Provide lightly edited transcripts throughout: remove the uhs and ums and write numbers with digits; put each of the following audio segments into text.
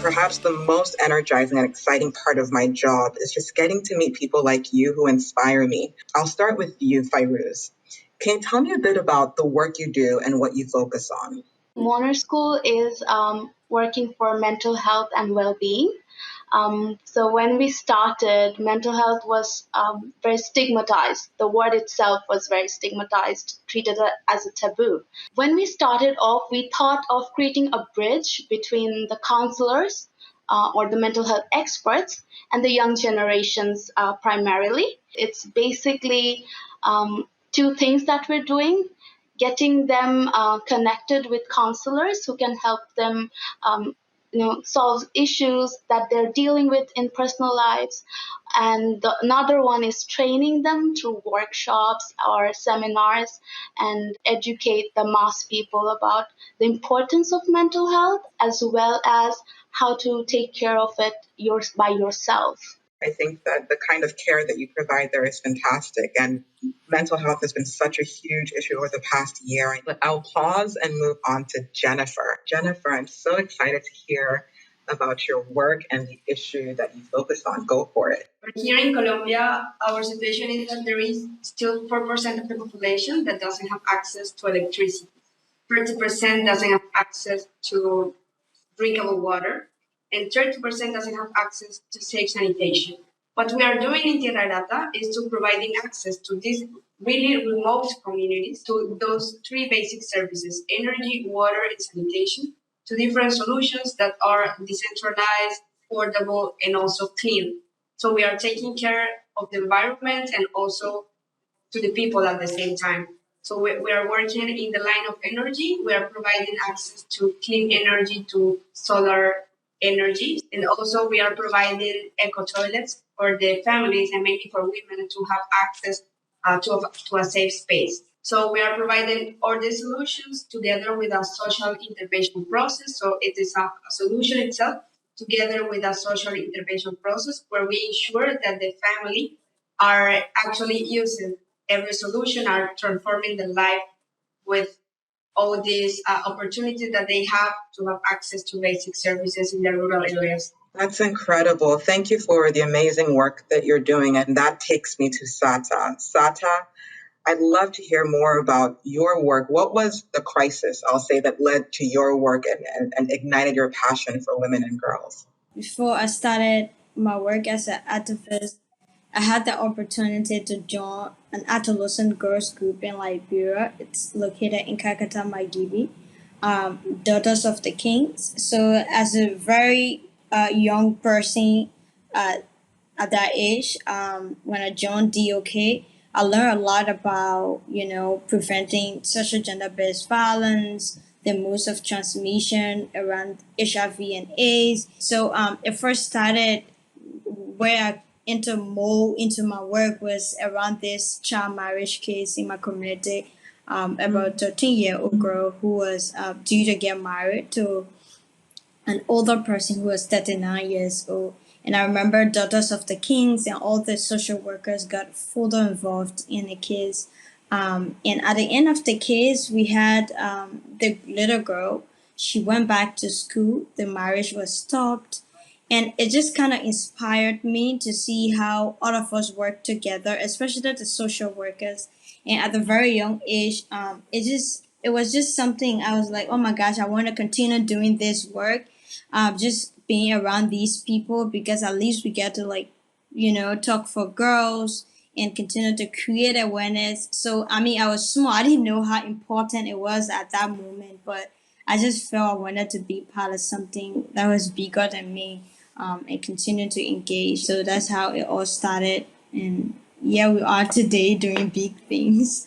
Perhaps the most energizing and exciting part of my job is just getting to meet people like you who inspire me. I'll start with you, Fairooz. Can you tell me a bit about the work you do and what you focus on? Moner School is working for mental health and well-being. So when we started, mental health was very stigmatized. The word itself was very stigmatized, treated as a taboo. When we started off, we thought of creating a bridge between the counselors or the mental health experts and the young generations primarily. It's basically two things that we're doing: getting them connected with counselors who can help them solve issues that they're dealing with in personal lives. And another one is training them through workshops or seminars and educate the mass people about the importance of mental health as well as how to take care of it by yourself. I think that the kind of care that you provide there is fantastic. And mental health has been such a huge issue over the past year. But I'll pause and move on to Jenifer. Jenifer, I'm so excited to hear about your work and the issue that you focus on. Go for it. Here in Colombia, our situation is that there is still 4% of the population that doesn't have access to electricity. 30% doesn't have access to drinkable water, and 30% doesn't have access to safe sanitation. What we are doing in Tierra Grata is to providing access to these really remote communities to those three basic services: energy, water, and sanitation, to different solutions that are decentralized, affordable, and also clean. So we are taking care of the environment and also to the people at the same time. So we are working in the line of energy. We are providing access to clean energy, to solar energy. And also we are providing eco toilets for the families and maybe for women to have access to a safe space. So we are providing all the solutions together with a social intervention process. So it is a solution itself together with a social intervention process where we ensure that the family are actually using every solution, are transforming the life with all these opportunities that they have to have access to basic services in the rural areas. That's incredible. Thank you for the amazing work that you're doing. And that takes me to Satta. Satta, I'd love to hear more about your work. What was the crisis, I'll say, that led to your work and ignited your passion for women and girls? Before I started my work as an activist, I had the opportunity to join an adolescent girls group in Liberia. It's located in Kakata, Magibi, Daughters of the Kings. So as a very young person at that age, when I joined DOK, I learned a lot about, preventing social gender-based violence, the modes of transmission around HIV and AIDS. So it first started where I into my work was around this child marriage case in my community, about a 13-year-old girl who was due to get married to an older person who was 39 years old. And I remember Daughters of the Kings and all the social workers got further involved in the case. And at the end of the case, we had the little girl. She went back to school. The marriage was stopped. And it just kind of inspired me to see how all of us work together, especially the social workers. And at a very young age, it was just something I was like, oh my gosh, I want to continue doing this work, just being around these people, because at least we get to talk for girls and continue to create awareness. So I mean, I was small. I didn't know how important it was at that moment, but I just felt I wanted to be part of something that was bigger than me. And continue to engage. So that's how it all started. And yeah, we are today doing big things.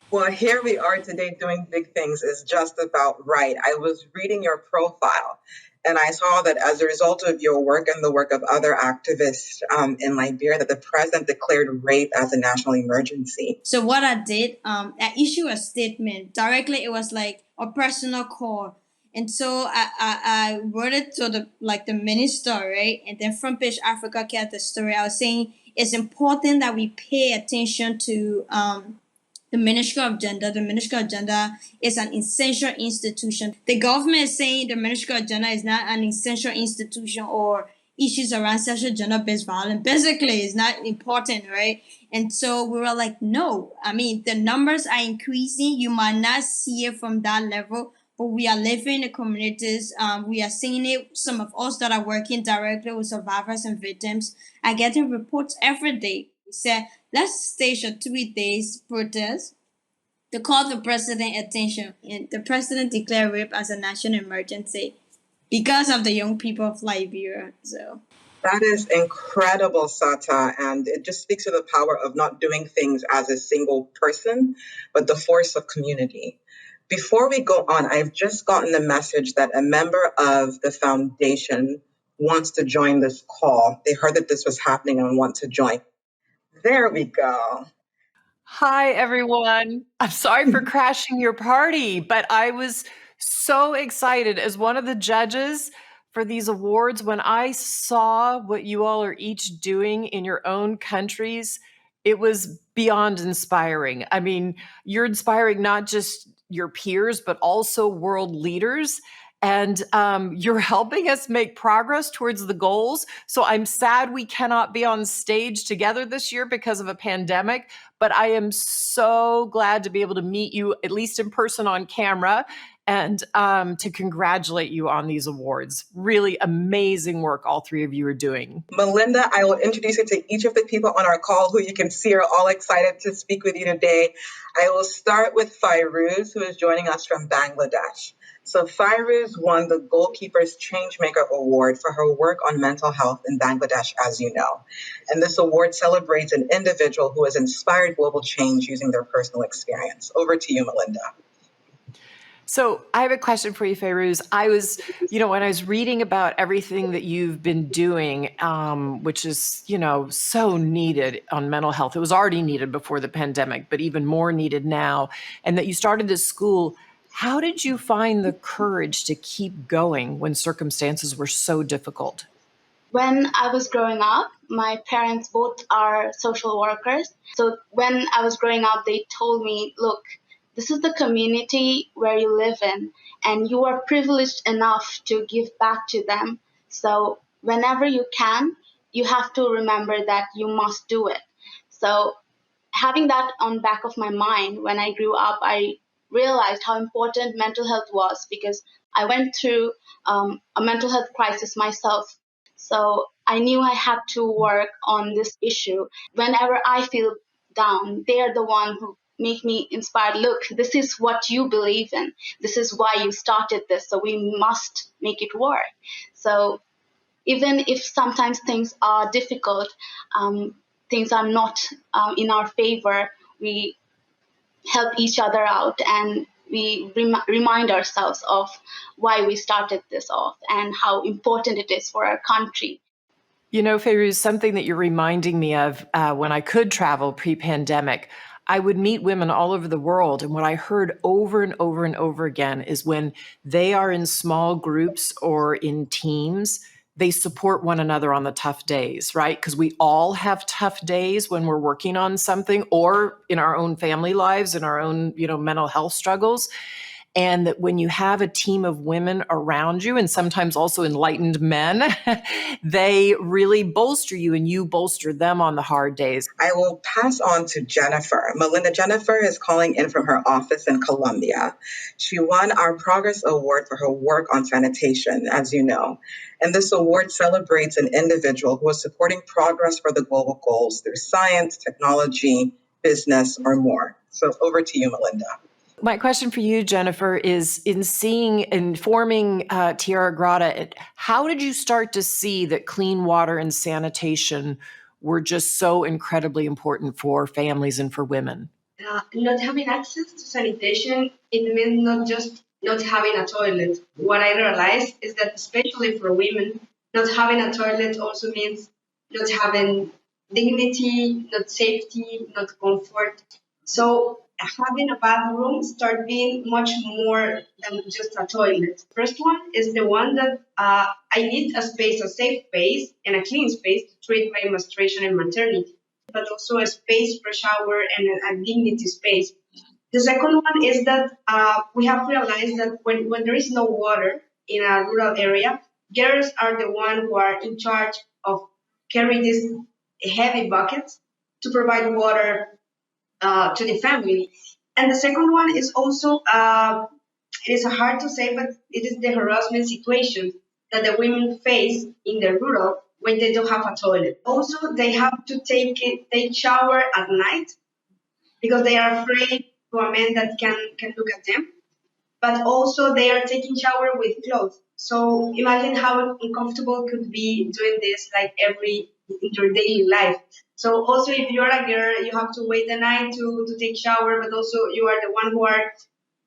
Well, here we are today doing big things is just about right. I was reading your profile and I saw that as a result of your work and the work of other activists in Liberia, that the president declared rape as a national emergency. So what I did, I issued a statement. Directly, it was like a personal call. And so I wrote it to the minister, right? And then Front Page Africa kept the story. I was saying it's important that we pay attention to the Ministry of Gender. The Ministry of Gender is an essential institution. The government is saying the Ministry of Gender is not an essential institution, or issues around sexual gender-based violence basically is not important, right? And so we were like, no. I mean, the numbers are increasing. You might not see it from that level, but we are living in the communities. We are seeing it. Some of us that are working directly with survivors and victims are getting reports every day. We said, let's stage a 3 days protest to call the president attention. And the president declared rape as a national emergency because of the young people of Liberia. So that is incredible, Satta, and it just speaks to the power of not doing things as a single person, but the force of community. Before we go on, I've just gotten the message that a member of the foundation wants to join this call. They heard that this was happening and want to join. There we go. Hi, everyone. I'm sorry for crashing your party, but I was so excited as one of the judges for these awards when I saw what you all are each doing in your own countries. It was beyond inspiring. I mean, you're inspiring not just your peers, but also world leaders. And you're helping us make progress towards the goals. So I'm sad we cannot be on stage together this year because of a pandemic, but I am so glad to be able to meet you, at least in person on camera, and to congratulate you on these awards. Really amazing work all three of you are doing. Melinda, I will introduce you to each of the people on our call who you can see are all excited to speak with you today. I will start with Fairooz, who is joining us from Bangladesh. So Fairooz won the Goalkeepers Changemaker Award for her work on mental health in Bangladesh, as you know. And this award celebrates an individual who has inspired global change using their personal experience. Over to you, Melinda. So I have a question for you, Fairooz. I was, when I was reading about everything that you've been doing, which is, so needed on mental health. It was already needed before the pandemic, but even more needed now. And that you started this school. How did you find the courage to keep going when circumstances were so difficult? When I was growing up, my parents both are social workers. So when I was growing up, they told me, look, this is the community where you live in, and you are privileged enough to give back to them. So whenever you can, you have to remember that you must do it. So having that on back of my mind when I grew up, I realized how important mental health was, because I went through a mental health crisis myself. So I knew I had to work on this issue. Whenever I feel down, they are the one who make me inspired. Look, this is what you believe in. This is why you started this. So we must make it work. So even if sometimes things are difficult, things are not in our favor, we help each other out, and we remind ourselves of why we started this off and how important it is for our country. Fairooz, something that you're reminding me of when I could travel pre-pandemic, I would meet women all over the world. And what I heard over and over and over again is when they are in small groups or in teams, they support one another on the tough days, right? Because we all have tough days when we're working on something or in our own family lives, in our own, mental health struggles. And that when you have a team of women around you, and sometimes also enlightened men, they really bolster you and you bolster them on the hard days. I will pass on to Jenifer. Melinda, Jenifer is calling in from her office in Colombia. She won our Progress Award for her work on sanitation, as you know. And this award celebrates an individual who is supporting progress for the global goals through science, technology, business, or more. So over to you, Melinda. My question for you, Jenifer, is in forming Tierra, Grata, how did you start to see that clean water and sanitation were just so incredibly important for families and for women? Not having access to sanitation, it means not just not having a toilet. What I realized is that especially for women, not having a toilet also means not having dignity, not safety, not comfort. So having a bathroom start being much more than just a toilet. First one is the one that I need a space, a safe space, and a clean space to treat my menstruation and maternity. but also a space for shower and a dignity space. The second one is that we have realized that when there is no water in a rural area, girls are the ones who are in charge of carrying these heavy buckets to provide water to the family. And the second one is also, it is hard to say, but it is the harassment situation that the women face in the rural when they don't have a toilet. Also, they have to take shower at night because they are afraid to a man that can look at them. But also they are taking shower with clothes. So imagine how uncomfortable could be doing this like every in your daily life. So also if you're a girl, you have to wait the night to take shower, but also you are the one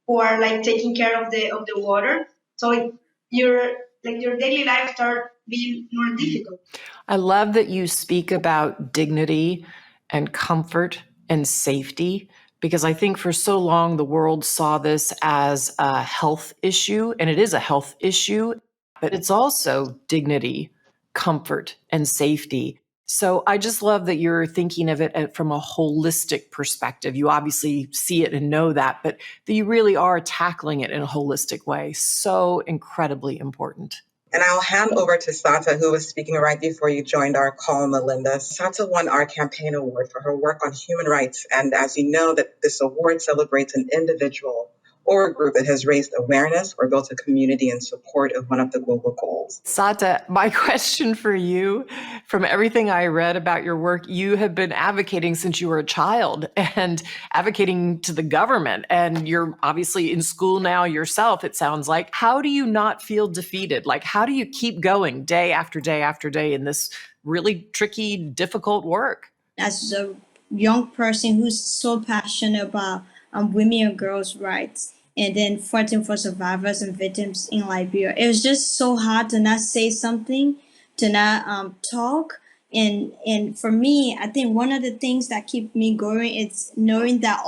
who are like taking care of the water. So your daily life start being more difficult. I love that you speak about dignity and comfort and safety, because I think for so long the world saw this as a health issue, and it is a health issue, but it's also dignity, comfort, and safety. So I just love that you're thinking of it from a holistic perspective. You obviously see it and know that, but that you really are tackling it in a holistic way. So incredibly important. And I'll hand over to Satta, who was speaking right before you joined our call, Melinda. Satta won our campaign award for her work on human rights. And as you know, that this award celebrates an individual or a group that has raised awareness or built a community in support of one of the global goals. Satta, my question for you, from everything I read about your work, you have been advocating since you were a child and advocating to the government. And you're obviously in school now yourself, it sounds like. How do you not feel defeated? Like, how do you keep going day after day after day in this really tricky, difficult work? As a young person who's so passionate about women and girls' rights, and then fighting for survivors and victims in Liberia, it was just so hard to not say something, to not talk. And for me, I think one of the things that keep me going is knowing that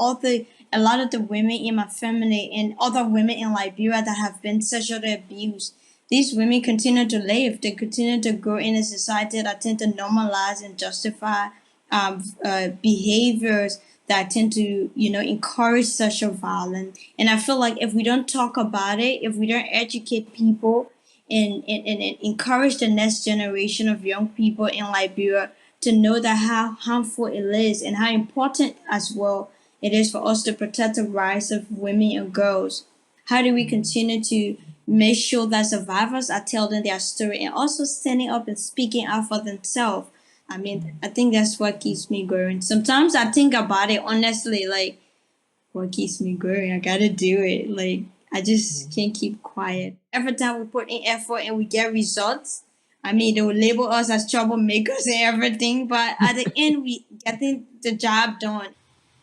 a lot of the women in my family and other women in Liberia that have been sexually abused, these women continue to live. They continue to grow in a society that tend to normalize and justify behaviors that tend to, encourage sexual violence. And I feel like if we don't talk about it, if we don't educate people and encourage the next generation of young people in Liberia to know that how harmful it is and how important as well it is for us to protect the rights of women and girls. How do we continue to make sure that survivors are telling their story and also standing up and speaking out for themselves? I mean, I think that's what keeps me going. Sometimes I think about it honestly, like, what keeps me going? I gotta do it. Like, I just can't keep quiet. Every time we put in effort and we get results, I mean, they will label us as troublemakers and everything, but at the end, we getting the job done.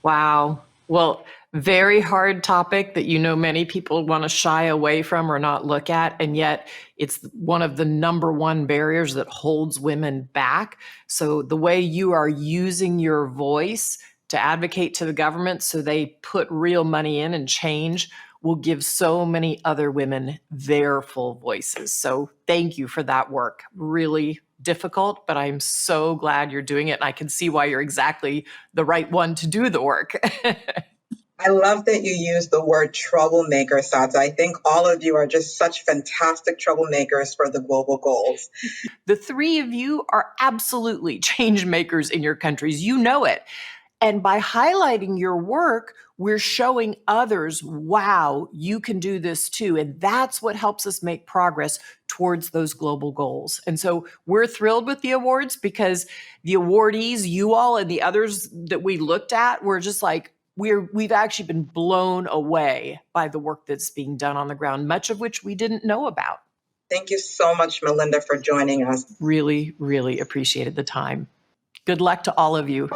Wow. Well, very hard topic that many people want to shy away from or not look at. And yet it's one of the number one barriers that holds women back. So the way you are using your voice to advocate to the government so they put real money in and change will give so many other women their full voices. So thank you for that work. Really difficult, but I'm so glad you're doing it. And I can see why you're exactly the right one to do the work. I love that you use the word troublemaker, Satta. I think all of you are just such fantastic troublemakers for the global goals. The three of you are absolutely change makers in your countries. You know it. And by highlighting your work, we're showing others, wow, you can do this too. And that's what helps us make progress towards those global goals. And so we're thrilled with the awards because the awardees, you all and the others that we looked at, were just like, we've actually been blown away by the work that's being done on the ground, much of which we didn't know about. Thank you so much, Melinda, for joining us. Really, really appreciated the time. Good luck to all of you.